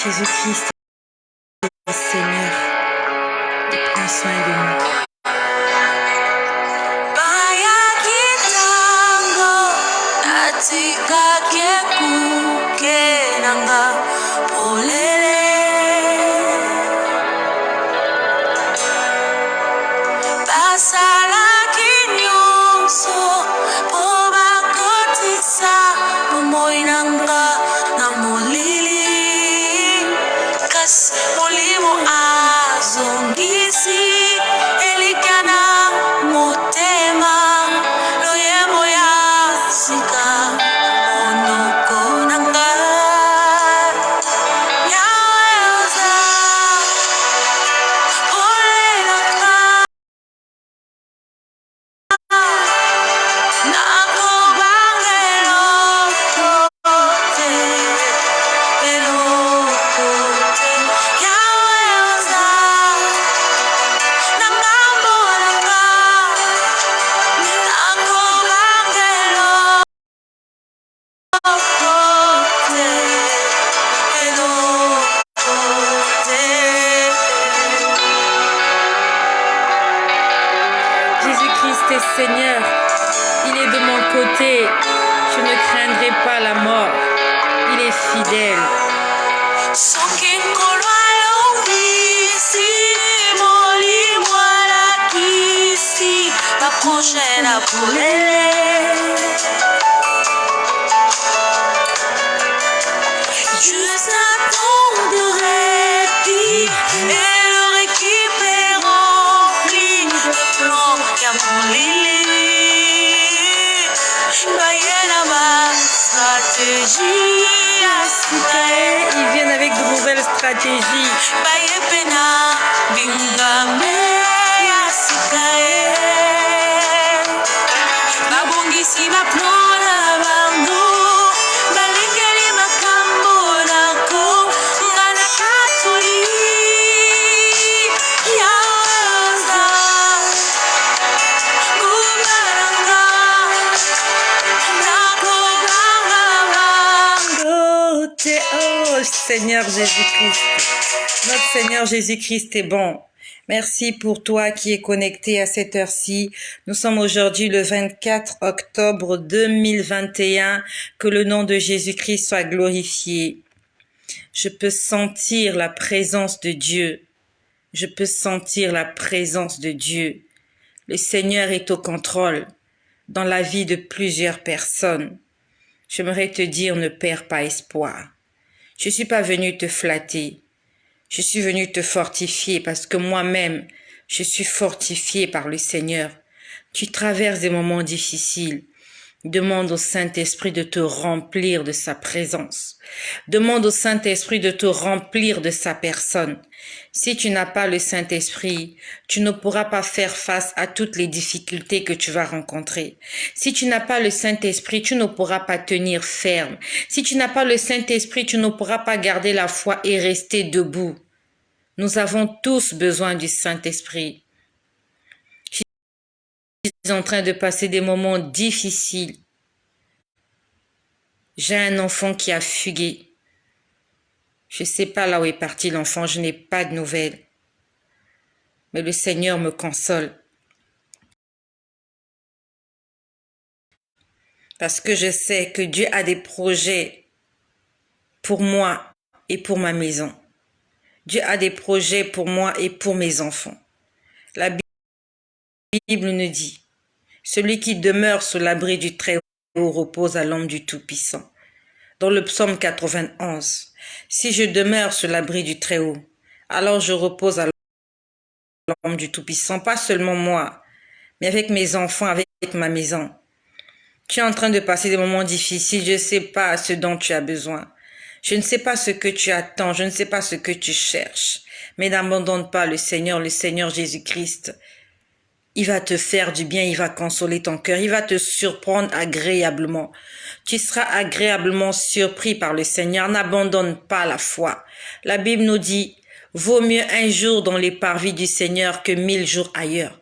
Jésus-Christ est Seigneur, il prend soin de nous. Jésus-Christ est Seigneur, il est de mon côté, je ne craindrai pas la mort, il est fidèle. Juste un temps de répit et leur équipe est remplie de plans qu'à mon lit. Bayena ma stratégie. Ils viennent avec de nouvelles stratégies. Bayepena bingame yasikae. Babongisi baplona bango. Balingeli makambo nako. Ngana katoli. Yaza. Gumaranga. Nako Oh Seigneur Jésus-Christ, notre Seigneur Jésus-Christ est bon. Merci pour toi qui es connecté à cette heure-ci. Nous sommes aujourd'hui le 24 octobre 2021. Que le nom de Jésus-Christ soit glorifié. Je peux sentir la présence de Dieu. Je peux sentir la présence de Dieu. Le Seigneur est au contrôle dans la vie de plusieurs personnes. J'aimerais te dire, ne perds pas espoir. Je suis pas venu te flatter. Je suis venu te fortifier parce que moi-même, je suis fortifié par le Seigneur. Tu traverses des moments difficiles. Demande au Saint-Esprit de te remplir de sa présence. Demande au Saint-Esprit de te remplir de sa personne. Si tu n'as pas le Saint-Esprit, tu ne pourras pas faire face à toutes les difficultés que tu vas rencontrer. Si tu n'as pas le Saint-Esprit, tu ne pourras pas tenir ferme. Si tu n'as pas le Saint-Esprit, tu ne pourras pas garder la foi et rester debout. Nous avons tous besoin du Saint-Esprit. Je suis en train de passer des moments difficiles. J'ai un enfant qui a fugué. Je ne sais pas là où est parti l'enfant, je n'ai pas de nouvelles. Mais le Seigneur me console. Parce que je sais que Dieu a des projets pour moi et pour ma maison. Dieu a des projets pour moi et pour mes enfants. La Bible nous dit, celui qui demeure sous l'abri du Très-Haut repose à l'ombre du Tout-Puissant. Dans le psaume 91, si je demeure sous l'abri du Très-Haut, alors je repose à l'ombre du Tout-Puissant, pas seulement moi, mais avec mes enfants, avec ma maison. Tu es en train de passer des moments difficiles, je ne sais pas ce dont tu as besoin. Je ne sais pas ce que tu attends, je ne sais pas ce que tu cherches, mais n'abandonne pas le Seigneur Jésus-Christ. Il va te faire du bien, il va consoler ton cœur, il va te surprendre agréablement. Tu seras agréablement surpris par le Seigneur, n'abandonne pas la foi. La Bible nous dit, vaut mieux un jour dans les parvis du Seigneur que 1000 jours ailleurs.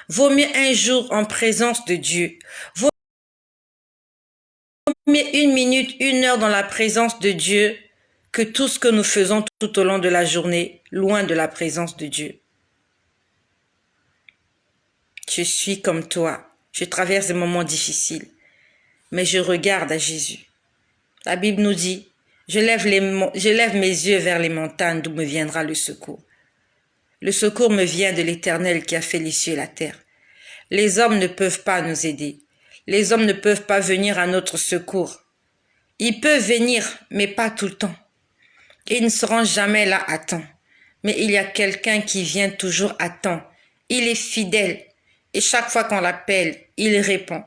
Vaut mieux un jour en présence de Dieu. Vaut mieux 1 minute, 1 heure dans la présence de Dieu que tout ce que nous faisons tout au long de la journée, loin de la présence de Dieu. Je suis comme toi, je traverse des moments difficiles, mais je regarde à Jésus. La Bible nous dit, je lève mes yeux vers les montagnes d'où me viendra le secours. Le secours me vient de l'Éternel qui a fait les cieux et la terre. Les hommes ne peuvent pas nous aider. Les hommes ne peuvent pas venir à notre secours. Ils peuvent venir, mais pas tout le temps. Ils ne seront jamais là à temps. Mais il y a quelqu'un qui vient toujours à temps. Il est fidèle. Et chaque fois qu'on l'appelle, il répond.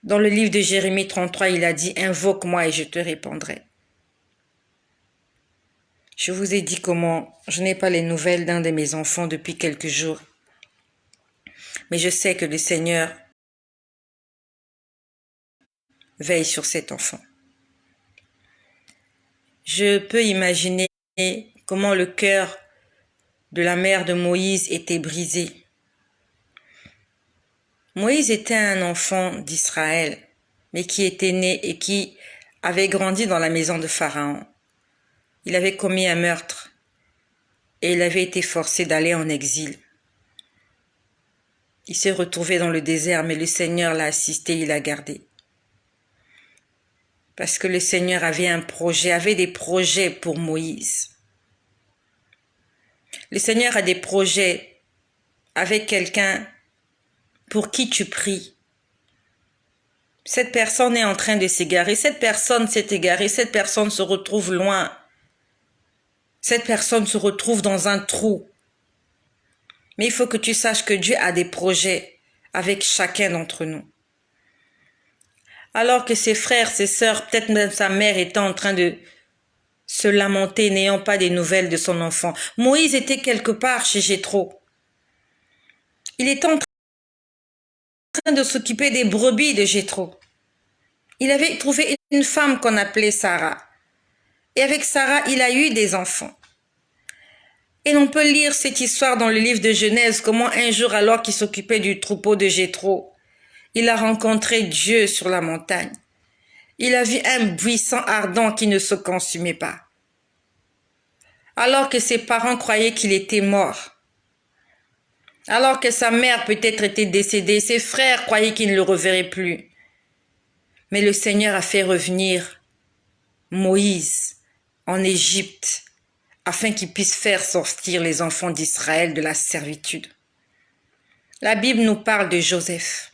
Dans le livre de Jérémie 33, il a dit « Invoque-moi et je te répondrai ». Je vous ai dit comment je n'ai pas les nouvelles d'un de mes enfants depuis quelques jours. Mais je sais que le Seigneur veille sur cet enfant. Je peux imaginer comment le cœur de la mère de Moïse était brisé. Moïse était un enfant d'Israël, mais qui était né et qui avait grandi dans la maison de Pharaon. Il avait commis un meurtre et il avait été forcé d'aller en exil. Il s'est retrouvé dans le désert, mais le Seigneur l'a assisté, il l'a gardé. Parce que le Seigneur avait des projets pour Moïse. Le Seigneur a des projets avec quelqu'un pour qui tu pries. Cette personne est en train de s'égarer, cette personne s'est égarée, cette personne se retrouve loin. Cette personne se retrouve dans un trou. Mais il faut que tu saches que Dieu a des projets avec chacun d'entre nous. Alors que ses frères, ses sœurs, peut-être même sa mère était en train de se lamenter, n'ayant pas des nouvelles de son enfant. Moïse était quelque part chez Jéthro. Il était en train de s'occuper des brebis de Jéthro. Il avait trouvé une femme qu'on appelait Sarah. Et avec Sarah, il a eu des enfants. Et on peut lire cette histoire dans le livre de Genèse, comment un jour, alors qu'il s'occupait du troupeau de Jéthro, il a rencontré Dieu sur la montagne. Il a vu un buisson ardent qui ne se consumait pas. Alors que ses parents croyaient qu'il était mort. Alors que sa mère peut-être était décédée, ses frères croyaient qu'il ne le reverrait plus. Mais le Seigneur a fait revenir Moïse en Égypte afin qu'il puisse faire sortir les enfants d'Israël de la servitude. La Bible nous parle de Joseph.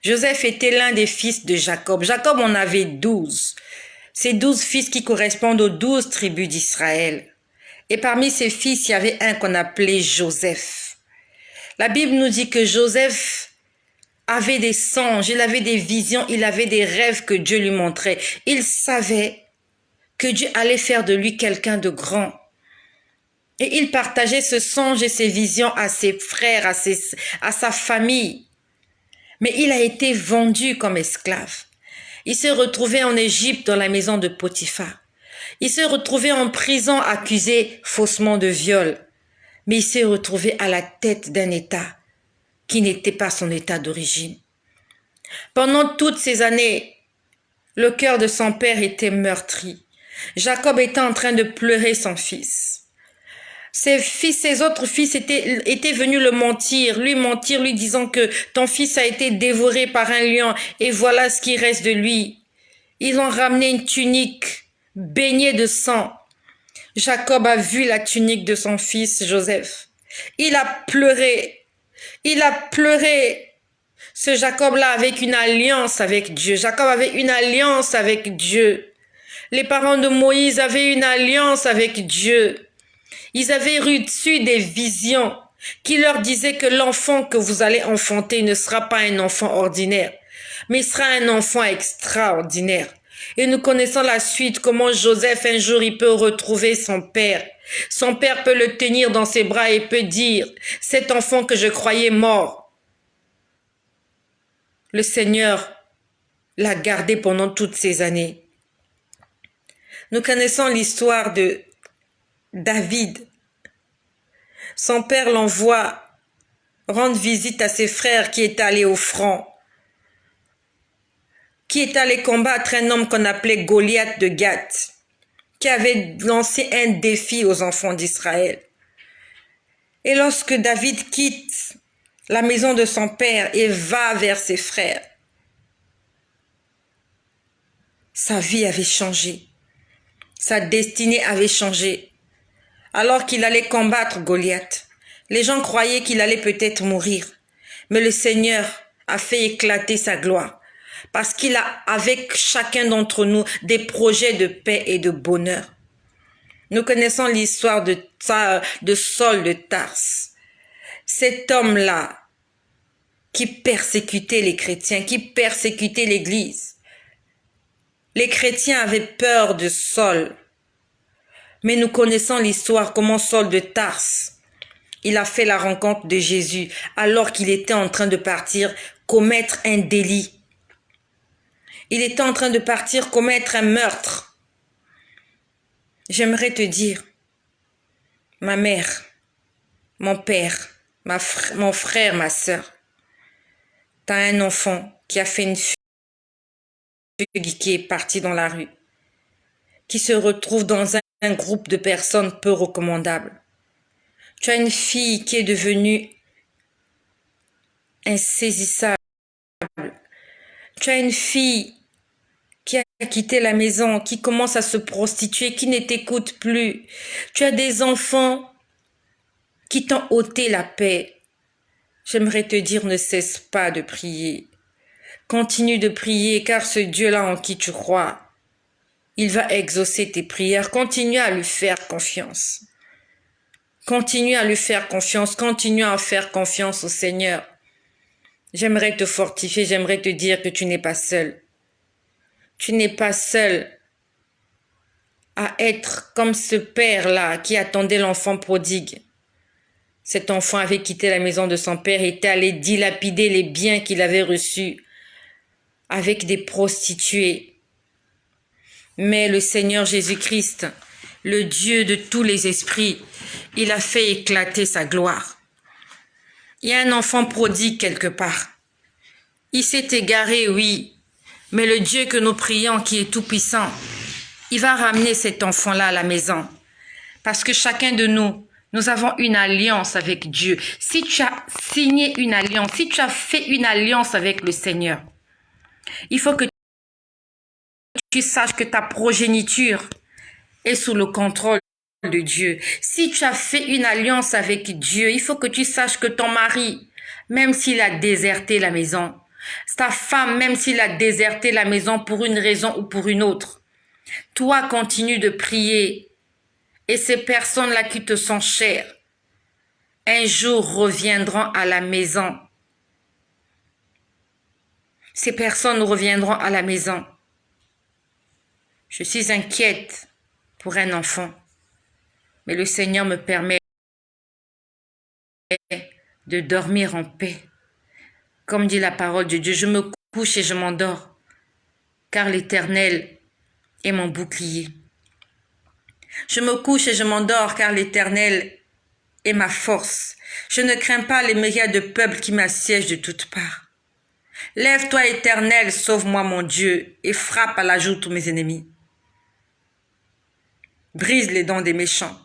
Joseph était l'un des fils de Jacob. Jacob en avait 12. Ces 12 fils qui correspondent aux 12 tribus d'Israël. Et parmi ces fils, il y avait un qu'on appelait Joseph. La Bible nous dit que Joseph avait des songes, il avait des visions, il avait des rêves que Dieu lui montrait. Il savait que Dieu allait faire de lui quelqu'un de grand. Et il partageait ce songe et ses visions à ses frères, à sa famille. Mais il a été vendu comme esclave. Il s'est retrouvé en Égypte dans la maison de Potiphar. Il s'est retrouvé en prison accusé faussement de viol. Mais il s'est retrouvé à la tête d'un État qui n'était pas son État d'origine. Pendant toutes ces années, le cœur de son père était meurtri. Jacob était en train de pleurer son fils. Ses autres fils étaient venus le mentir, lui disant que ton fils a été dévoré par un lion et voilà ce qui reste de lui. Ils ont ramené une tunique baignée de sang. Jacob a vu la tunique de son fils Joseph. Il a pleuré. Il a pleuré. Ce Jacob-là avec une alliance avec Dieu. Jacob avait une alliance avec Dieu. Les parents de Moïse avaient une alliance avec Dieu. Ils avaient reçu des visions qui leur disaient que l'enfant que vous allez enfanter ne sera pas un enfant ordinaire, mais sera un enfant extraordinaire. Et nous connaissons la suite, comment Joseph un jour il peut retrouver son père. Son père peut le tenir dans ses bras et peut dire, cet enfant que je croyais mort, le Seigneur l'a gardé pendant toutes ces années. Nous connaissons l'histoire de David. Son père l'envoie rendre visite à ses frères qui étaient allés au front, qui est allé combattre un homme qu'on appelait Goliath de Gath, qui avait lancé un défi aux enfants d'Israël. Et lorsque David quitte la maison de son père et va vers ses frères, sa vie avait changé. Sa destinée avait changé. Alors qu'il allait combattre Goliath, les gens croyaient qu'il allait peut-être mourir. Mais le Seigneur a fait éclater sa gloire. Parce qu'il a avec chacun d'entre nous des projets de paix et de bonheur. Nous connaissons l'histoire de Saul de Tarse. Cet homme-là qui persécutait les chrétiens, qui persécutait l'Église. Les chrétiens avaient peur de Saul. Mais nous connaissons l'histoire, comment Saul de Tarse, il a fait la rencontre de Jésus alors qu'il était en train de partir commettre un délit. Il était en train de partir commettre un meurtre. J'aimerais te dire, ma mère, mon père, mon frère, ma sœur, t'as un enfant qui a fait une fugue, qui est parti dans la rue, qui se retrouve dans un groupe de personnes peu recommandables. Tu as une fille qui est devenue insaisissable. Tu as une fille qui a quitté la maison, qui commence à se prostituer, qui ne t'écoute plus. Tu as des enfants qui t'ont ôté la paix. J'aimerais te dire, ne cesse pas de prier. Continue de prier, car ce Dieu-là en qui tu crois, il va exaucer tes prières. Continue à lui faire confiance. Continue à lui faire confiance. Continue à faire confiance au Seigneur. J'aimerais te fortifier, j'aimerais te dire que tu n'es pas seul. Tu n'es pas seul à être comme ce père-là qui attendait l'enfant prodigue. Cet enfant avait quitté la maison de son père et était allé dilapider les biens qu'il avait reçus avec des prostituées. Mais le Seigneur Jésus-Christ, le Dieu de tous les esprits, il a fait éclater sa gloire. Il y a un enfant prodigue quelque part. Il s'est égaré, oui, mais le Dieu que nous prions, qui est tout-puissant, il va ramener cet enfant-là à la maison. Parce que chacun de nous, nous avons une alliance avec Dieu. Si tu as signé une alliance, si tu as fait une alliance avec le Seigneur, il faut que tu saches que ta progéniture est sous le contrôle de Dieu. Si tu as fait une alliance avec Dieu, il faut que tu saches que ton mari, même s'il a déserté la maison, ta femme, même s'il a déserté la maison pour une raison ou pour une autre, toi, continue de prier. Et ces personnes-là qui te sont chères, un jour reviendront à la maison. Ces personnes reviendront à la maison. Je suis inquiète pour un enfant, mais le Seigneur me permet de dormir en paix. Comme dit la parole de Dieu, je me couche et je m'endors, car l'Éternel est mon bouclier. Je me couche et je m'endors, car l'Éternel est ma force. Je ne crains pas les myriades de peuples qui m'assiègent de toutes parts. Lève-toi, Éternel, sauve-moi, mon Dieu, et frappe à la joue tous mes ennemis. Brise les dents des méchants.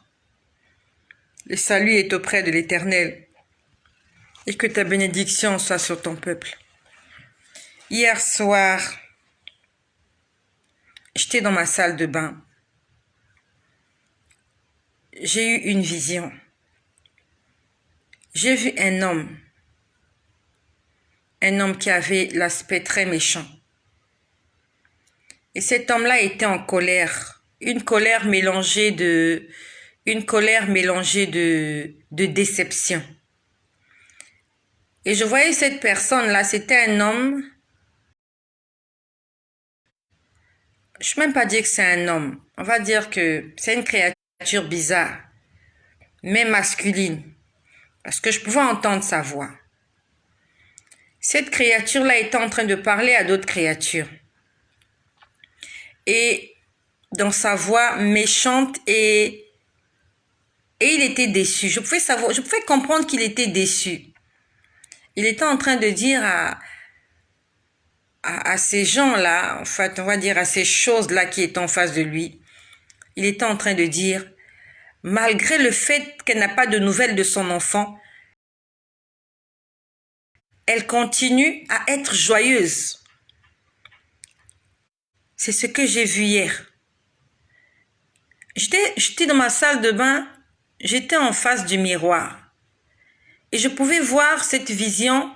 Le salut est auprès de l'Éternel, et que ta bénédiction soit sur ton peuple. Hier soir, j'étais dans ma salle de bain. J'ai eu une vision. J'ai vu un homme qui avait l'aspect très méchant. Et cet homme-là était en colère, une colère mélangée de déception. Et je voyais cette personne-là, c'était un homme, je ne peux même pas dire que c'est un homme, on va dire que c'est une créature bizarre, mais masculine, parce que je pouvais entendre sa voix. Cette créature-là était en train de parler à d'autres créatures. Et dans sa voix méchante, et il était déçu. Je pouvais comprendre qu'il était déçu. Il était en train de dire à ces gens-là, en fait, on va dire à ces choses-là qui étaient en face de lui, il était en train de dire, malgré le fait qu'elle n'a pas de nouvelles de son enfant, elle continue à être joyeuse. C'est ce que j'ai vu hier. J'étais dans ma salle de bain, j'étais en face du miroir. Et je pouvais voir cette vision,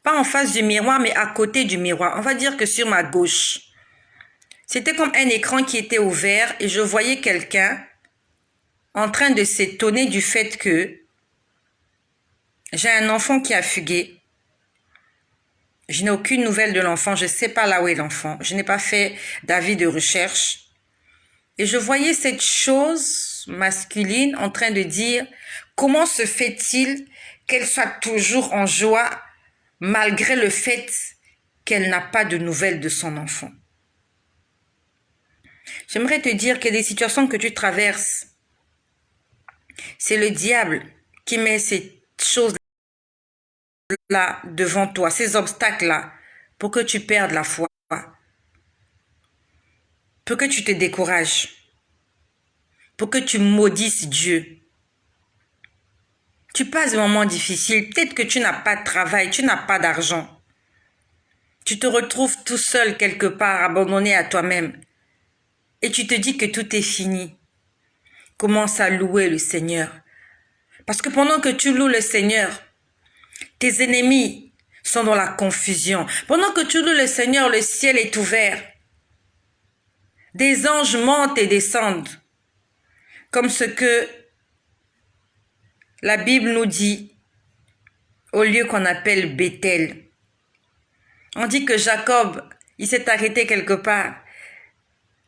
pas en face du miroir, mais à côté du miroir. On va dire que sur ma gauche. C'était comme un écran qui était ouvert et je voyais quelqu'un en train de s'étonner du fait que j'ai un enfant qui a fugué. Je n'ai aucune nouvelle de l'enfant, je ne sais pas là où est l'enfant. Je n'ai pas fait d'avis de recherche. Et je voyais cette chose masculine en train de dire comment se fait-il qu'elle soit toujours en joie malgré le fait qu'elle n'a pas de nouvelles de son enfant. J'aimerais te dire qu'il y a des situations que tu traverses. C'est le diable qui met ces choses-là devant toi, ces obstacles-là, pour que tu perdes la foi, pour que tu te décourages, pour que tu maudisses Dieu. Tu passes des moments difficiles, peut-être que tu n'as pas de travail, tu n'as pas d'argent. Tu te retrouves tout seul quelque part, abandonné à toi-même. Et tu te dis que tout est fini. Commence à louer le Seigneur. Parce que pendant que tu loues le Seigneur, tes ennemis sont dans la confusion. Pendant que tu loues le Seigneur, le ciel est ouvert. Des anges montent et descendent. Comme ce que la Bible nous dit au lieu qu'on appelle Bethel. On dit que Jacob, il s'est arrêté quelque part.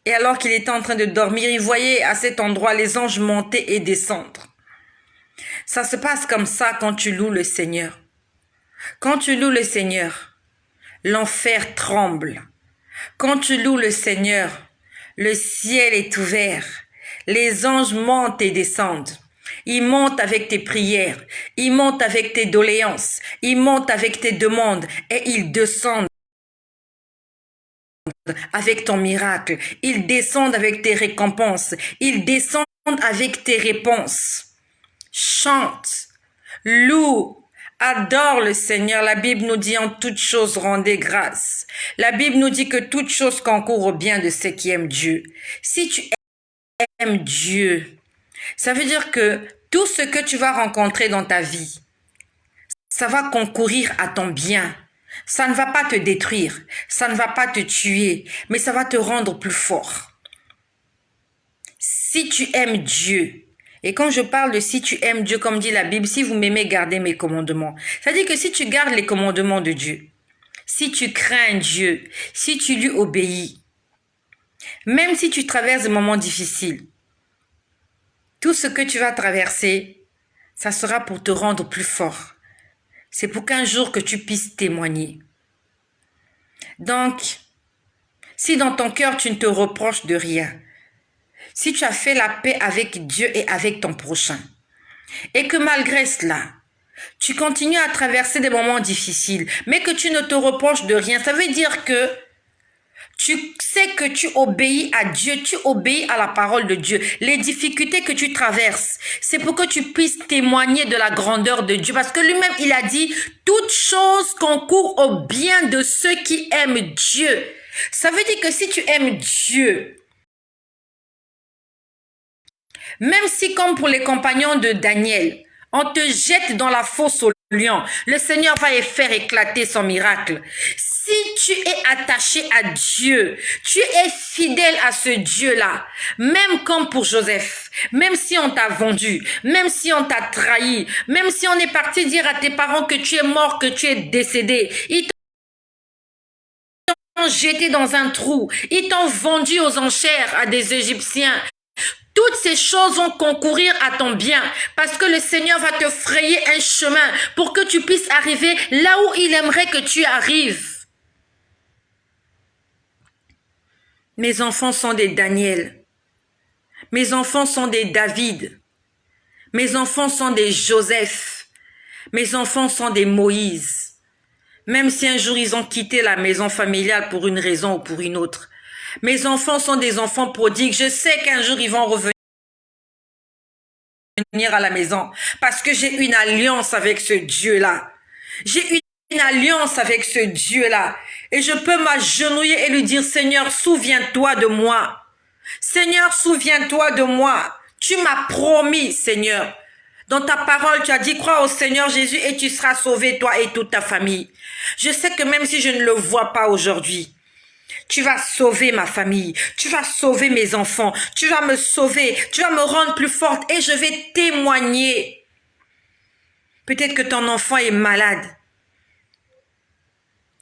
Et alors qu'il était en train de dormir, il voyait à cet endroit les anges monter et descendre. Ça se passe comme ça quand tu loues le Seigneur. Quand tu loues le Seigneur, l'enfer tremble. Quand tu loues le Seigneur, le ciel est ouvert. Les anges montent et descendent. Ils montent avec tes prières. Ils montent avec tes doléances. Ils montent avec tes demandes. Et ils descendent avec ton miracle. Ils descendent avec tes récompenses. Ils descendent avec tes réponses. Chante, loue, adore le Seigneur. La Bible nous dit en toutes choses rendez grâce. La Bible nous dit que toutes choses concourent au bien de ceux qui aiment Dieu. Si tu aimes Dieu, ça veut dire que tout ce que tu vas rencontrer dans ta vie, ça va concourir à ton bien. Ça ne va pas te détruire, ça ne va pas te tuer, mais ça va te rendre plus fort. Si tu aimes Dieu, et quand je parle de si tu aimes Dieu, comme dit la Bible, si vous m'aimez, gardez mes commandements. Ça dit que si tu gardes les commandements de Dieu, si tu crains Dieu, si tu lui obéis, même si tu traverses des moments difficiles, tout ce que tu vas traverser, ça sera pour te rendre plus fort. C'est pour qu'un jour que tu puisses témoigner. Donc, si dans ton cœur tu ne te reproches de rien, si tu as fait la paix avec Dieu et avec ton prochain, et que malgré cela, tu continues à traverser des moments difficiles, mais que tu ne te reproches de rien, ça veut dire que tu sais que tu obéis à Dieu, tu obéis à la parole de Dieu. Les difficultés que tu traverses, c'est pour que tu puisses témoigner de la grandeur de Dieu. Parce que lui-même, il a dit, toute chose concourt au bien de ceux qui aiment Dieu. Ça veut dire que si tu aimes Dieu, même si comme pour les compagnons de Daniel, on te jette dans la fosse au lion, le Seigneur va faire éclater son miracle. Si tu es attaché à Dieu, tu es fidèle à ce Dieu-là, même comme pour Joseph, même si on t'a vendu, même si on t'a trahi, même si on est parti dire à tes parents que tu es mort, que tu es décédé, ils t'ont jeté dans un trou, ils t'ont vendu aux enchères à des Égyptiens. Toutes ces choses vont concourir à ton bien parce que le Seigneur va te frayer un chemin pour que tu puisses arriver là où il aimerait que tu arrives. Mes enfants sont des Daniel. Mes enfants sont des David. Mes enfants sont des Joseph. Mes enfants sont des Moïse. Même si un jour ils ont quitté la maison familiale pour une raison ou pour une autre. Mes enfants sont des enfants prodigues. Je sais qu'un jour, ils vont revenir à la maison parce que j'ai une alliance avec ce Dieu-là. J'ai une alliance avec ce Dieu-là. Et je peux m'agenouiller et lui dire, Seigneur, souviens-toi de moi. Seigneur, souviens-toi de moi. Tu m'as promis, Seigneur. Dans ta parole, tu as dit, crois au Seigneur Jésus et tu seras sauvé, toi et toute ta famille. Je sais que même si je ne le vois pas aujourd'hui, tu vas sauver ma famille, tu vas sauver mes enfants, tu vas me sauver, tu vas me rendre plus forte et je vais témoigner. Peut-être que ton enfant est malade.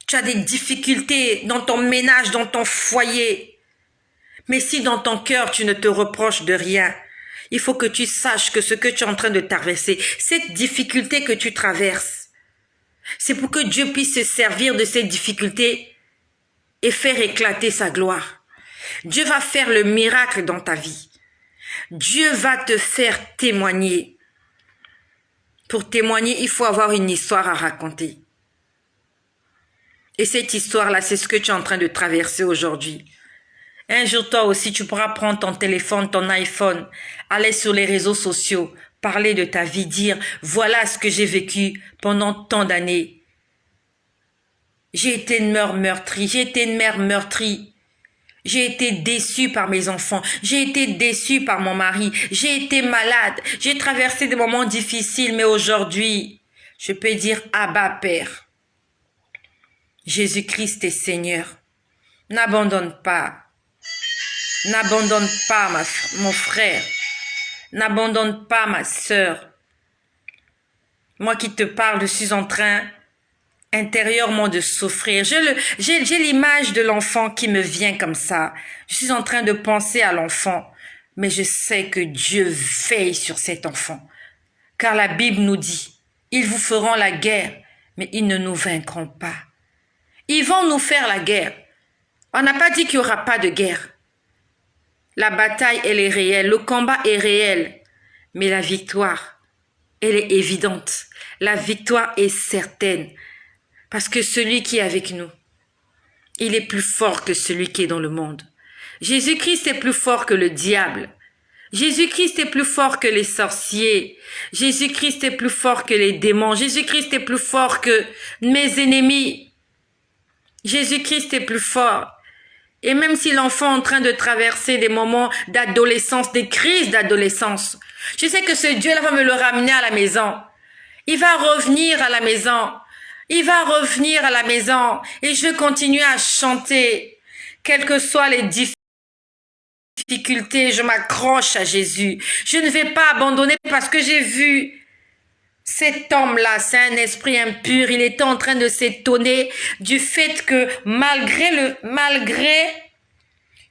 Tu as des difficultés dans ton ménage, dans ton foyer. Mais si dans ton cœur, tu ne te reproches de rien, il faut que tu saches que ce que tu es en train de traverser, cette difficulté que tu traverses, c'est pour que Dieu puisse se servir de cette difficulté et faire éclater sa gloire. Dieu va faire le miracle dans ta vie. Dieu va te faire témoigner. Pour témoigner, il faut avoir une histoire à raconter. Et cette histoire-là, c'est ce que tu es en train de traverser aujourd'hui. Un jour, toi aussi, tu pourras prendre ton téléphone, ton iPhone, aller sur les réseaux sociaux, parler de ta vie, dire « Voilà ce que j'ai vécu pendant tant d'années. J'ai été une mère meurtrie, j'ai été une mère meurtrie. J'ai été déçue par mes enfants, j'ai été déçue par mon mari, j'ai été malade, j'ai traversé des moments difficiles, mais aujourd'hui, je peux dire « Abba, Père. Jésus-Christ est Seigneur. N'abandonne pas. N'abandonne pas mon frère. N'abandonne pas ma sœur. Moi qui te parle, je suis en train intérieurement de souffrir. J'ai l'image de l'enfant qui me vient comme ça. Je suis en train de penser à l'enfant, mais je sais que Dieu veille sur cet enfant. Car la Bible nous dit, ils vous feront la guerre, mais ils ne nous vaincront pas. Ils vont nous faire la guerre. On n'a pas dit qu'il n'y aura pas de guerre. La bataille, elle est réelle. Le combat est réel. Mais la victoire, elle est évidente. La victoire est certaine. Parce que celui qui est avec nous, il est plus fort que celui qui est dans le monde. Jésus-Christ est plus fort que le diable. Jésus-Christ est plus fort que les sorciers. Jésus-Christ est plus fort que les démons. Jésus-Christ est plus fort que mes ennemis. Jésus-Christ est plus fort. Et même si l'enfant est en train de traverser des moments d'adolescence, des crises d'adolescence, je sais que ce Dieu-là va me le ramener à la maison. Il va revenir à la maison. Il va revenir à la maison. Et je vais continuer à chanter. Quelles que soient les difficultés, je m'accroche à Jésus. Je ne vais pas abandonner parce que j'ai vu cet homme-là, c'est un esprit impur. Il était en train de s'étonner du fait que malgré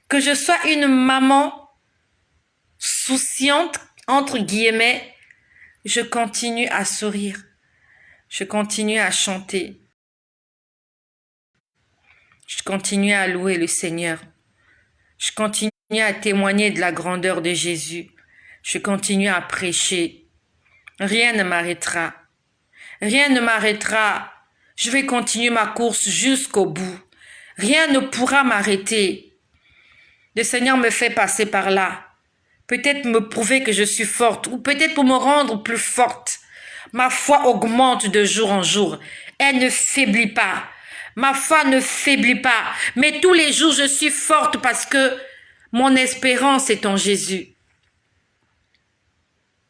que je sois une maman souciante, entre guillemets, je continue à sourire. Je continue à chanter. Je continue à louer le Seigneur. Je continue à témoigner de la grandeur de Jésus. Je continue à prêcher. Rien ne m'arrêtera. Rien ne m'arrêtera. Je vais continuer ma course jusqu'au bout. Rien ne pourra m'arrêter. Le Seigneur me fait passer par là. Peut-être me prouver que je suis forte ou peut-être pour me rendre plus forte. Ma foi augmente de jour en jour. Elle ne faiblit pas. Ma foi ne faiblit pas. Mais tous les jours, je suis forte parce que mon espérance est en Jésus.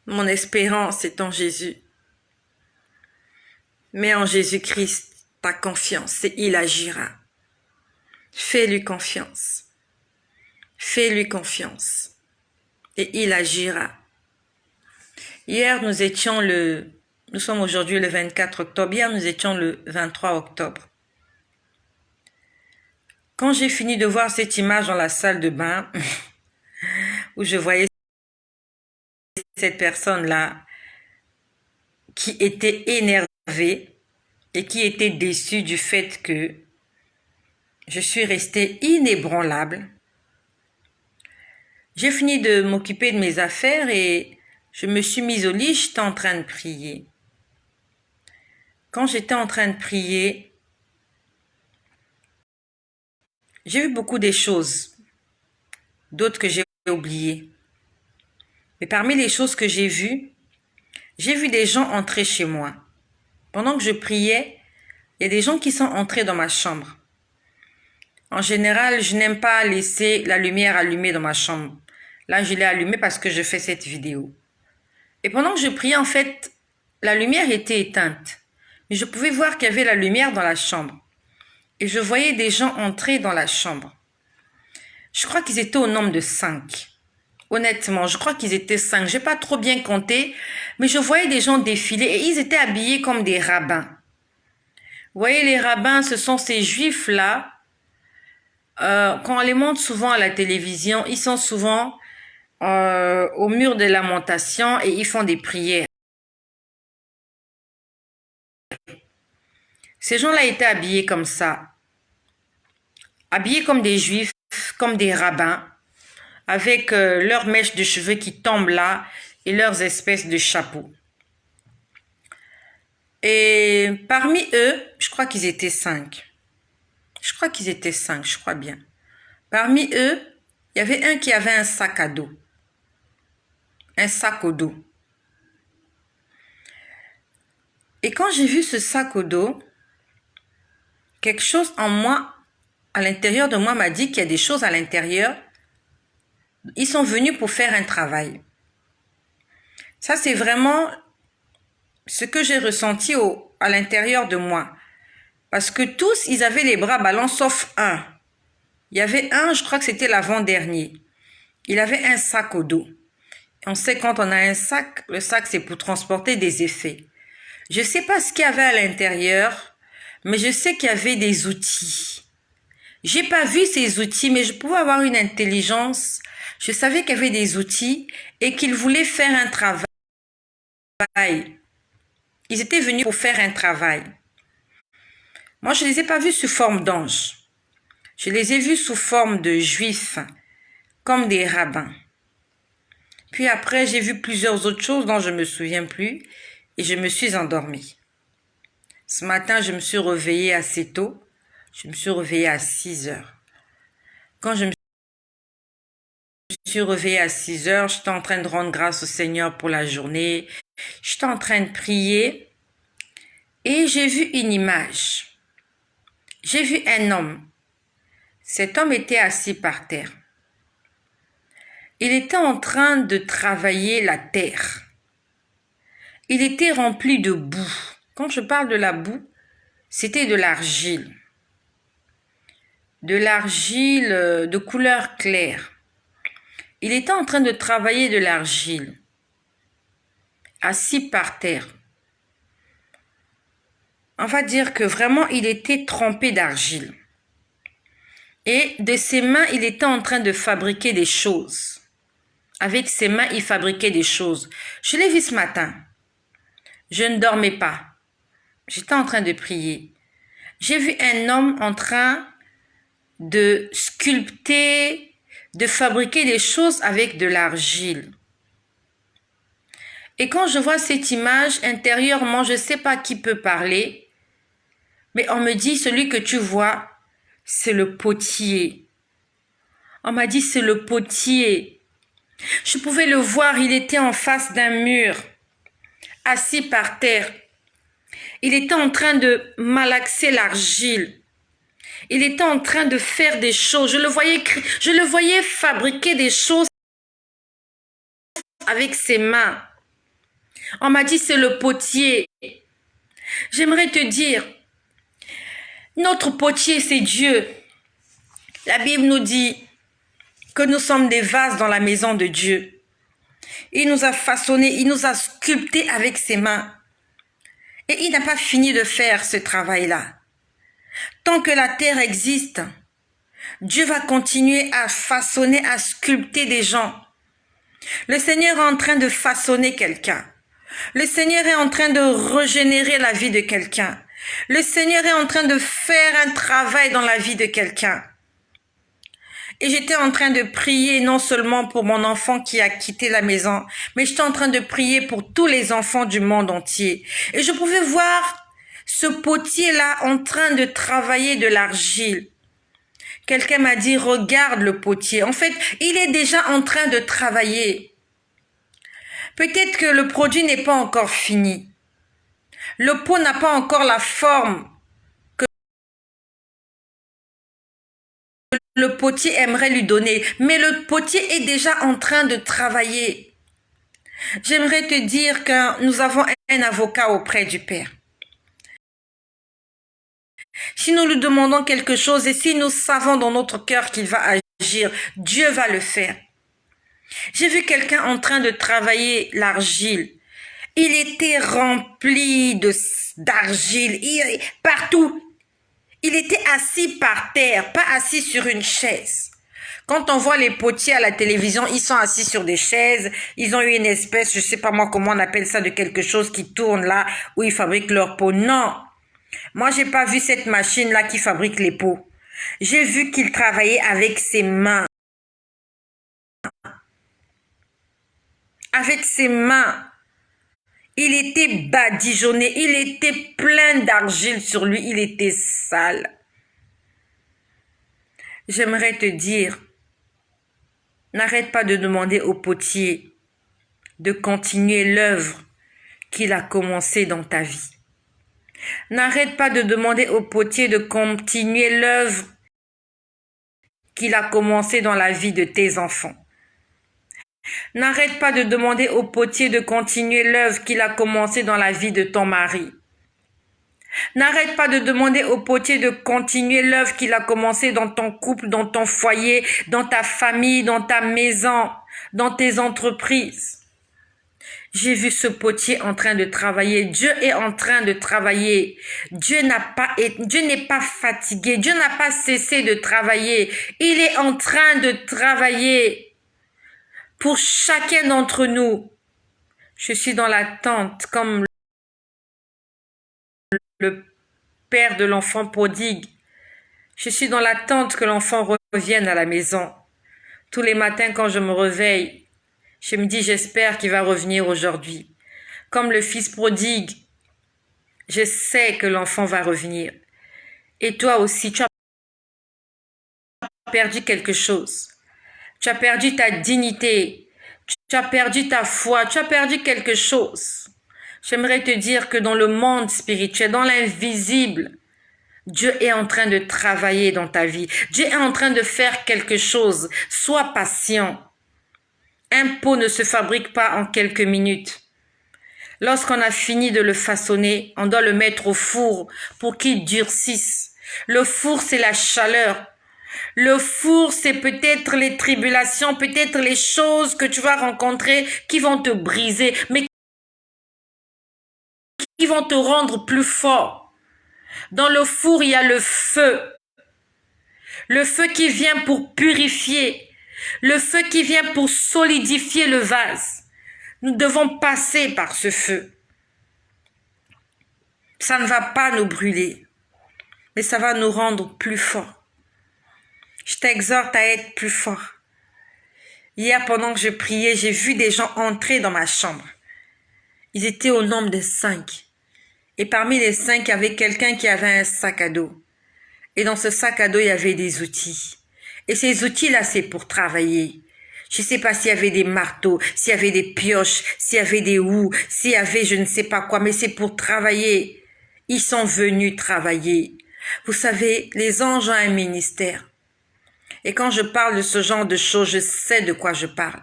Mon espérance est en Jésus. Mets en Jésus-Christ ta confiance et il agira. Fais-lui confiance. Fais-lui confiance. Et il agira. Hier, nous sommes aujourd'hui le 24 octobre. Hier, nous étions le 23 octobre. Quand j'ai fini de voir cette image dans la salle de bain, où je voyais cette personne-là qui était énervée et qui était déçue du fait que je suis restée inébranlable. J'ai fini de m'occuper de mes affaires et je me suis mise au lit, j'étais en train de prier. Quand j'étais en train de prier, j'ai vu beaucoup de choses. d'autres que j'ai oubliées. Mais parmi les choses que j'ai vu des gens entrer chez moi. Pendant que je priais, il y a des gens qui sont entrés dans ma chambre. En général, je n'aime pas laisser la lumière allumée dans ma chambre. Là, je l'ai allumée parce que je fais cette vidéo. Et pendant que je priais, en fait, la lumière était éteinte. Mais je pouvais voir qu'il y avait la lumière dans la chambre. Et je voyais des gens entrer dans la chambre. Je crois qu'ils étaient au nombre de 5. Honnêtement, je crois qu'ils étaient 5. Je n'ai pas trop bien compté, mais je voyais des gens défiler et ils étaient habillés comme des rabbins. Vous voyez, les rabbins, ce sont ces juifs-là. Quand on les montre souvent à la télévision, ils sont souvent au mur de lamentation et ils font des prières. Ces gens-là étaient habillés comme ça. Habillés comme des juifs, comme des rabbins, avec leurs mèches de cheveux qui tombent là et leurs espèces de chapeaux. Et parmi eux, je crois qu'ils étaient 5. Je crois qu'ils étaient 5, je crois bien. Parmi eux, il y avait un qui avait un sac à dos. Un sac au dos. Et quand j'ai vu ce sac au dos, quelque chose en moi, à l'intérieur de moi, m'a dit qu'il y a des choses à l'intérieur. Ils sont venus pour faire un travail. Ça, c'est vraiment ce que j'ai ressenti à l'intérieur de moi. Parce que tous, ils avaient les bras ballants, sauf un. Il y avait un, je crois que c'était l'avant-dernier. Il avait un sac au dos. On sait quand on a un sac, le sac, c'est pour transporter des effets. Je ne sais pas ce qu'il y avait à l'intérieur, mais je sais qu'il y avait des outils. J'ai pas vu ces outils, mais je pouvais avoir une intelligence. Je savais qu'il y avait des outils et qu'ils voulaient faire un travail. Ils étaient venus pour faire un travail. Moi, je ne les ai pas vus sous forme d'anges. Je les ai vus sous forme de juifs, comme des rabbins. Puis après, j'ai vu plusieurs autres choses dont je ne me souviens plus et je me suis endormie. Ce matin, je me suis réveillée assez tôt. Je me suis réveillée à 6 heures. Quand je me suis réveillée à 6 heures, j'étais en train de rendre grâce au Seigneur pour la journée. J'étais en train de prier et j'ai vu une image. J'ai vu un homme. Cet homme était assis par terre. Il était en train de travailler la terre. Il était rempli de boue. Quand je parle de la boue, c'était de l'argile. De l'argile de couleur claire. Il était en train de travailler de l'argile. Assis par terre. On va dire que vraiment, il était trempé d'argile. Et de ses mains, il était en train de fabriquer des choses. Avec ses mains, il fabriquait des choses. Je l'ai vu ce matin. Je ne dormais pas. J'étais en train de prier. J'ai vu un homme en train de sculpter, de fabriquer des choses avec de l'argile. Et quand je vois cette image, intérieurement, je ne sais pas qui peut parler, mais on me dit, celui que tu vois, c'est le potier. On m'a dit, c'est le potier. Je pouvais le voir, il était en face d'un mur, assis par terre. Il était en train de malaxer l'argile. Il était en train de faire des choses. Je le voyais fabriquer des choses avec ses mains. On m'a dit, c'est le potier. J'aimerais te dire, notre potier, c'est Dieu. La Bible nous dit que nous sommes des vases dans la maison de Dieu. Il nous a façonnés, il nous a sculptés avec ses mains. Et il n'a pas fini de faire ce travail-là. Tant que la terre existe, Dieu va continuer à façonner, à sculpter des gens. Le Seigneur est en train de façonner quelqu'un. Le Seigneur est en train de régénérer la vie de quelqu'un. Le Seigneur est en train de faire un travail dans la vie de quelqu'un. Et j'étais en train de prier non seulement pour mon enfant qui a quitté la maison, mais j'étais en train de prier pour tous les enfants du monde entier. Et je pouvais voir ce potier-là en train de travailler de l'argile. Quelqu'un m'a dit, regarde le potier. En fait, il est déjà en train de travailler. Peut-être que le produit n'est pas encore fini. Le pot n'a pas encore la forme que le potier aimerait lui donner. Mais le potier est déjà en train de travailler. J'aimerais te dire que nous avons un avocat auprès du Père. Si nous lui demandons quelque chose et si nous savons dans notre cœur qu'il va agir, Dieu va le faire. J'ai vu quelqu'un en train de travailler l'argile. Il était rempli d'argile, partout. Il était assis par terre, pas assis sur une chaise. Quand on voit les potiers à la télévision, ils sont assis sur des chaises, ils ont eu une espèce, je sais pas moi comment on appelle ça, de quelque chose qui tourne là, où ils fabriquent leurs pots. Non, moi j'ai pas vu cette machine là qui fabrique les pots. J'ai vu qu'il travaillait avec ses mains. Avec ses mains. Il était badigeonné, il était plein d'argile sur lui, il était sale. J'aimerais te dire, n'arrête pas de demander au potier de continuer l'œuvre qu'il a commencée dans ta vie. N'arrête pas de demander au potier de continuer l'œuvre qu'il a commencée dans la vie de tes enfants. N'arrête pas de demander au potier de continuer l'œuvre qu'il a commencée dans la vie de ton mari. N'arrête pas de demander au potier de continuer l'œuvre qu'il a commencée dans ton couple, dans ton foyer, dans ta famille, dans ta maison, dans tes entreprises. J'ai vu ce potier en train de travailler. Dieu est en train de travailler. Dieu n'est pas fatigué. Dieu n'a pas cessé de travailler. Il est en train de travailler pour chacun d'entre nous. Je suis dans l'attente comme le père de l'enfant prodigue. Je suis dans l'attente que l'enfant revienne à la maison. Tous les matins quand je me réveille, je me dis j'espère qu'il va revenir aujourd'hui. Comme le fils prodigue, je sais que l'enfant va revenir. Et toi aussi, tu as perdu quelque chose. Tu as perdu ta dignité. Tu as perdu ta foi. Tu as perdu quelque chose. J'aimerais te dire que dans le monde spirituel, dans l'invisible, Dieu est en train de travailler dans ta vie. Dieu est en train de faire quelque chose. Sois patient. Un pot ne se fabrique pas en quelques minutes. Lorsqu'on a fini de le façonner, on doit le mettre au four pour qu'il durcisse. Le four, c'est la chaleur. Le four, c'est peut-être les tribulations, peut-être les choses que tu vas rencontrer qui vont te briser, mais qui vont te rendre plus fort. Dans le four, il y a le feu. Le feu qui vient pour purifier. Le feu qui vient pour solidifier le vase. Nous devons passer par ce feu. Ça ne va pas nous brûler, mais ça va nous rendre plus forts. Je t'exhorte à être plus fort. Hier, pendant que je priais, j'ai vu des gens entrer dans ma chambre. Ils étaient au nombre de 5. Et parmi les 5, il y avait quelqu'un qui avait un sac à dos. Et dans ce sac à dos, il y avait des outils. Et ces outils-là, c'est pour travailler. Je ne sais pas s'il y avait des marteaux, s'il y avait des pioches, s'il y avait des houes, s'il y avait je ne sais pas quoi, mais c'est pour travailler. Ils sont venus travailler. Vous savez, les anges ont un ministère. Et quand je parle de ce genre de choses, je sais de quoi je parle.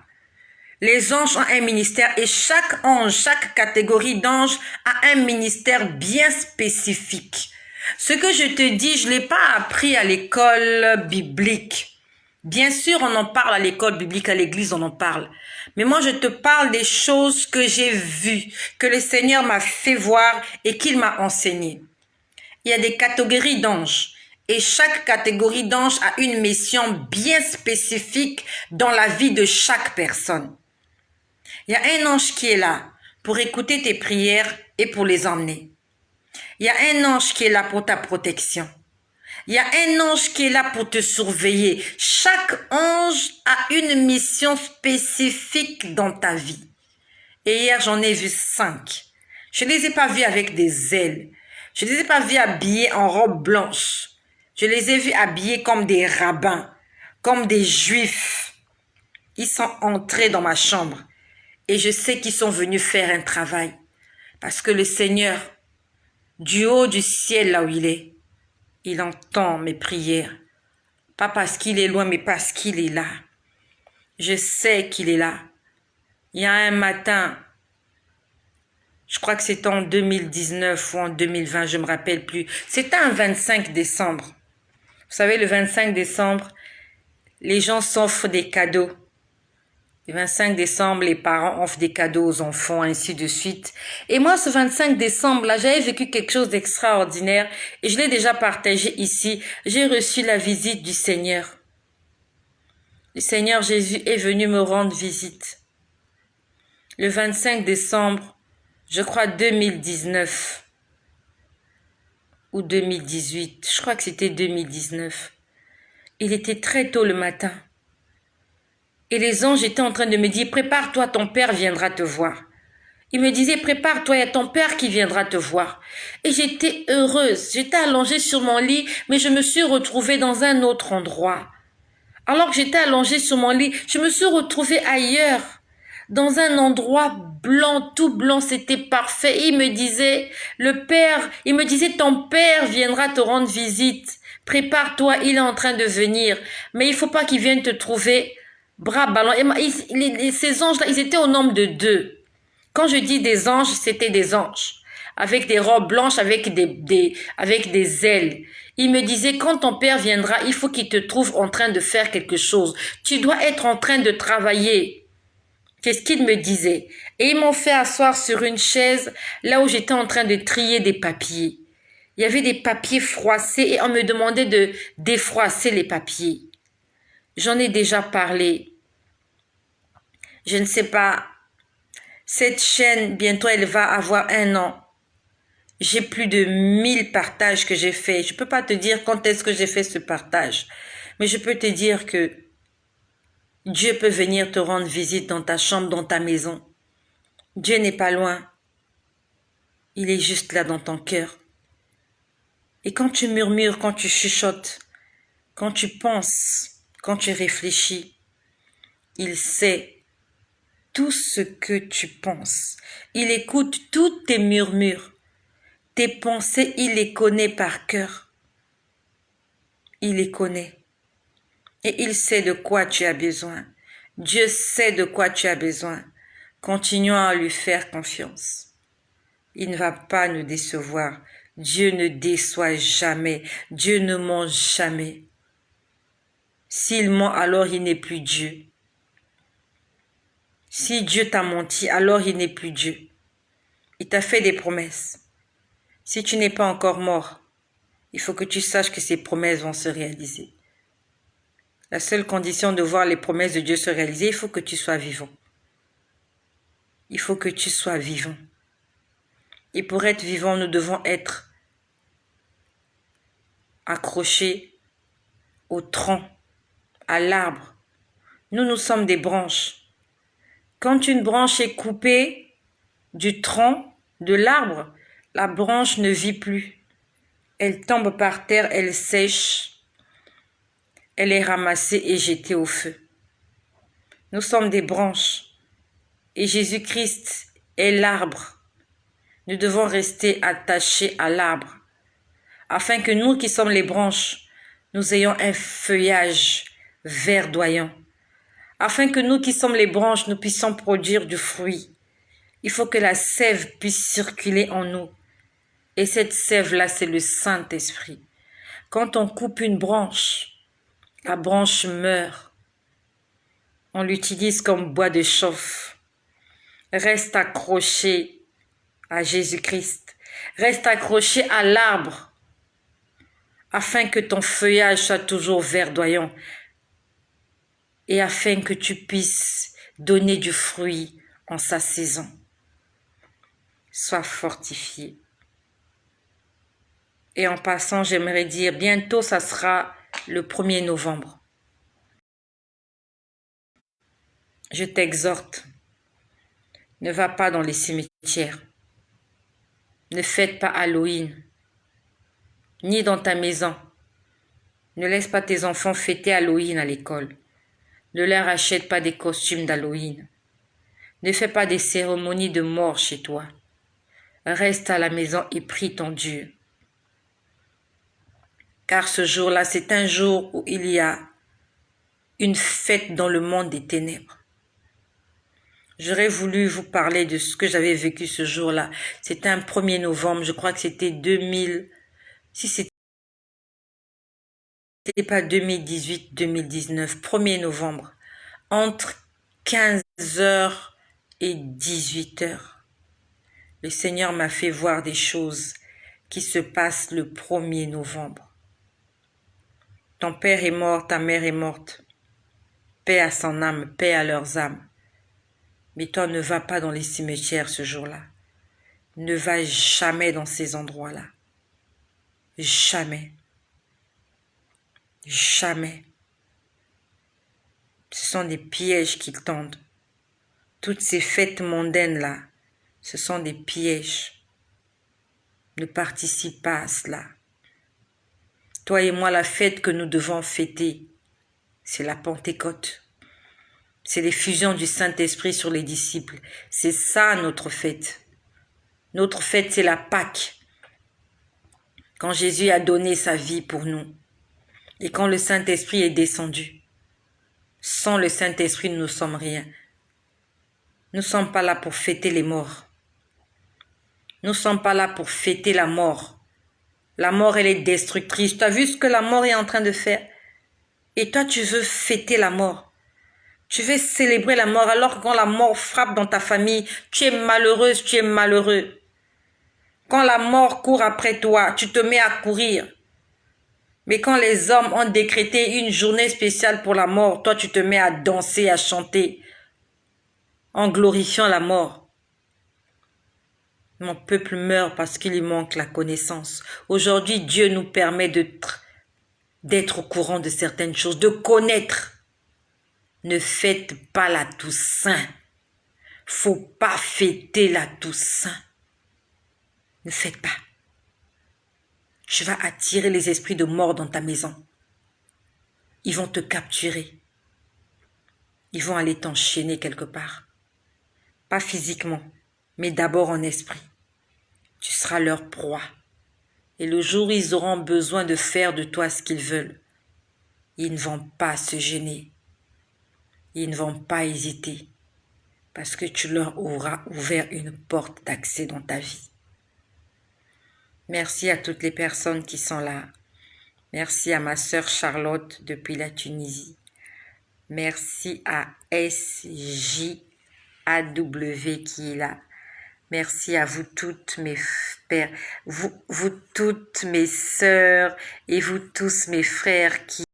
Les anges ont un ministère et chaque ange, chaque catégorie d'ange a un ministère bien spécifique. Ce que je te dis, je ne l'ai pas appris à l'école biblique. Bien sûr, on en parle à l'école biblique, à l'église, on en parle. Mais moi, je te parle des choses que j'ai vues, que le Seigneur m'a fait voir et qu'il m'a enseigné. Il y a des catégories d'anges. Et chaque catégorie d'anges a une mission bien spécifique dans la vie de chaque personne. Il y a un ange qui est là pour écouter tes prières et pour les emmener. Il y a un ange qui est là pour ta protection. Il y a un ange qui est là pour te surveiller. Chaque ange a une mission spécifique dans ta vie. Et hier, j'en ai vu 5. Je ne les ai pas vus avec des ailes. Je ne les ai pas vus habillés en robe blanche. Je les ai vus habillés comme des rabbins, comme des juifs. Ils sont entrés dans ma chambre et je sais qu'ils sont venus faire un travail. Parce que le Seigneur, du haut du ciel là où il entend mes prières. Pas parce qu'il est loin, mais parce qu'il est là. Je sais qu'il est là. Il y a un matin, je crois que c'était en 2019 ou en 2020, je me rappelle plus. C'était un 25 décembre. Vous savez, le 25 décembre, les gens s'offrent des cadeaux. Le 25 décembre, les parents offrent des cadeaux aux enfants, ainsi de suite. Et moi, ce 25 décembre-là, j'avais vécu quelque chose d'extraordinaire et je l'ai déjà partagé ici. J'ai reçu la visite du Seigneur. Le Seigneur Jésus est venu me rendre visite. Le 25 décembre, je crois 2019 ou 2018, je crois que c'était 2019. Il était très tôt le matin. Et les anges étaient en train de me dire, prépare-toi, ton père viendra te voir. Il me disait, prépare-toi, il y a ton père qui viendra te voir. Et j'étais heureuse, j'étais allongée sur mon lit, mais je me suis retrouvée dans un autre endroit. Alors que j'étais allongée sur mon lit, je me suis retrouvée ailleurs, dans un endroit blanc, tout blanc, c'était parfait. Et il me disait, ton père viendra te rendre visite. Prépare-toi, il est en train de venir. Mais il faut pas qu'il vienne te trouver bras ballants. Et ces anges-là, ils étaient au nombre de 2. Quand je dis des anges, c'était des anges. Avec des robes blanches, avec des ailes. Il me disait, quand ton père viendra, il faut qu'il te trouve en train de faire quelque chose. Tu dois être en train de travailler. Qu'est-ce qu'il me disait? Et ils m'ont fait asseoir sur une chaise, là où j'étais en train de trier des papiers. Il y avait des papiers froissés et on me demandait de défroisser les papiers. J'en ai déjà parlé. Je ne sais pas. Cette chaîne, bientôt, elle va avoir 1 an. J'ai plus de 1000 partages que j'ai fait. Je peux pas te dire quand est-ce que j'ai fait ce partage. Mais je peux te dire que Dieu peut venir te rendre visite dans ta chambre, dans ta maison. Dieu n'est pas loin. Il est juste là dans ton cœur. Et quand tu murmures, quand tu chuchotes, quand tu penses, quand tu réfléchis, il sait tout ce que tu penses. Il écoute tous tes murmures. Tes pensées, il les connaît par cœur. Il les connaît. Et il sait de quoi tu as besoin. Dieu sait de quoi tu as besoin. Continuons à lui faire confiance. Il ne va pas nous décevoir. Dieu ne déçoit jamais. Dieu ne ment jamais. S'il ment, alors il n'est plus Dieu. Si Dieu t'a menti, alors il n'est plus Dieu. Il t'a fait des promesses. Si tu n'es pas encore mort, il faut que tu saches que ces promesses vont se réaliser. La seule condition de voir les promesses de Dieu se réaliser, il faut que tu sois vivant. Il faut que tu sois vivant. Et pour être vivant, nous devons être accrochés au tronc, à l'arbre. Nous sommes des branches. Quand une branche est coupée du tronc, de l'arbre, la branche ne vit plus. Elle tombe par terre, elle sèche. Elle est ramassée et jetée au feu. Nous sommes des branches. Et Jésus-Christ est l'arbre. Nous devons rester attachés à l'arbre, afin que nous qui sommes les branches, nous ayons un feuillage verdoyant. Afin que nous qui sommes les branches, nous puissions produire du fruit. Il faut que la sève puisse circuler en nous. Et cette sève-là, c'est le Saint-Esprit. Quand on coupe une branche, la branche meurt. On l'utilise comme bois de chauffe. Reste accroché à Jésus-Christ. Reste accroché à l'arbre, afin que ton feuillage soit toujours verdoyant et afin que tu puisses donner du fruit en sa saison. Sois fortifié. Et en passant, j'aimerais dire, bientôt, ça sera le 1er novembre. Je t'exhorte, ne va pas dans les cimetières. Ne fête pas Halloween, ni dans ta maison. Ne laisse pas tes enfants fêter Halloween à l'école. Ne leur achète pas des costumes d'Halloween. Ne fais pas des cérémonies de mort chez toi. Reste à la maison et prie ton Dieu. Car ce jour-là, c'est un jour où il y a une fête dans le monde des ténèbres. J'aurais voulu vous parler de ce que j'avais vécu ce jour-là. C'était un 1er novembre, je crois que c'était 2000. Si c'était pas 2018, 2019, 1er novembre. Entre 15h et 18h. Le Seigneur m'a fait voir des choses qui se passent le 1er novembre. Ton père est mort, ta mère est morte. Paix à son âme, paix à leurs âmes. Mais toi, ne va pas dans les cimetières ce jour-là. Ne va jamais dans ces endroits-là. Jamais. Jamais. Ce sont des pièges qu'ils tendent. Toutes ces fêtes mondaines-là, ce sont des pièges. Ne participe pas à cela. Toi et moi, la fête que nous devons fêter, c'est la Pentecôte. C'est l'effusion du Saint-Esprit sur les disciples. C'est ça notre fête. Notre fête, c'est la Pâque. Quand Jésus a donné sa vie pour nous. Et quand le Saint-Esprit est descendu. Sans le Saint-Esprit, nous ne sommes rien. Nous ne sommes pas là pour fêter les morts. Nous ne sommes pas là pour fêter la mort. La mort, elle est destructrice. Tu as vu ce que la mort est en train de faire? Et toi, tu veux fêter la mort. Tu veux célébrer la mort alors que quand la mort frappe dans ta famille, tu es malheureuse, tu es malheureux. Quand la mort court après toi, tu te mets à courir. Mais quand les hommes ont décrété une journée spéciale pour la mort, toi tu te mets à danser, à chanter, en glorifiant la mort. Mon peuple meurt parce qu'il lui manque la connaissance. Aujourd'hui, Dieu nous permet d'être au courant de certaines choses, de connaître. Ne fête pas la Toussaint. Faut pas fêter la Toussaint. Ne faites pas. Tu vas attirer les esprits de mort dans ta maison. Ils vont te capturer. Ils vont aller t'enchaîner quelque part. Pas physiquement, mais d'abord en esprit. Tu seras leur proie. Et le jour où ils auront besoin de faire de toi ce qu'ils veulent, ils ne vont pas se gêner. Ils ne vont pas hésiter. Parce que tu leur auras ouvert une porte d'accès dans ta vie. Merci à toutes les personnes qui sont là. Merci à ma sœur Charlotte depuis la Tunisie. Merci à SJAW qui est là. Merci à vous toutes mes pères, vous toutes mes sœurs et vous tous mes frères qui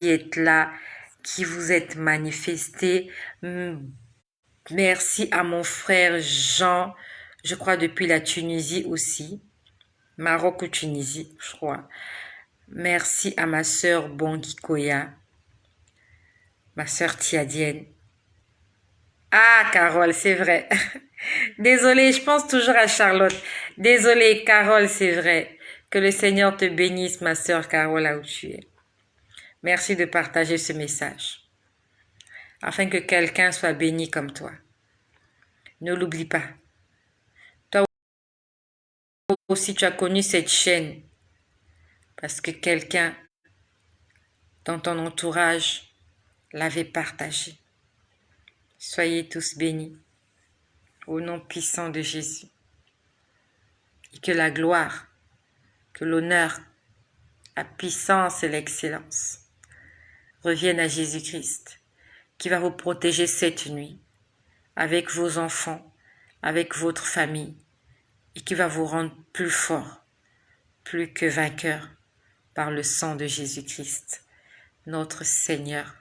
êtes là, qui vous êtes manifestés. Merci à mon frère Jean, je crois depuis la Tunisie aussi. Maroc ou Tunisie, je crois. Merci à ma sœur Bangui Koya, ma sœur Tiadienne. Ah, Carole, c'est vrai. Désolée, je pense toujours à Charlotte. Désolée, Carole, c'est vrai. Que le Seigneur te bénisse, ma sœur Carole, là où tu es. Merci de partager ce message, afin que quelqu'un soit béni comme toi. Ne l'oublie pas. Toi aussi, tu as connu cette chaîne parce que quelqu'un dans ton entourage l'avait partagée. Soyez tous bénis au nom puissant de Jésus. Et que la gloire, que l'honneur, la puissance et l'excellence reviennent à Jésus-Christ, qui va vous protéger cette nuit, avec vos enfants, avec votre famille, et qui va vous rendre plus fort, plus que vainqueur, par le sang de Jésus-Christ, notre Seigneur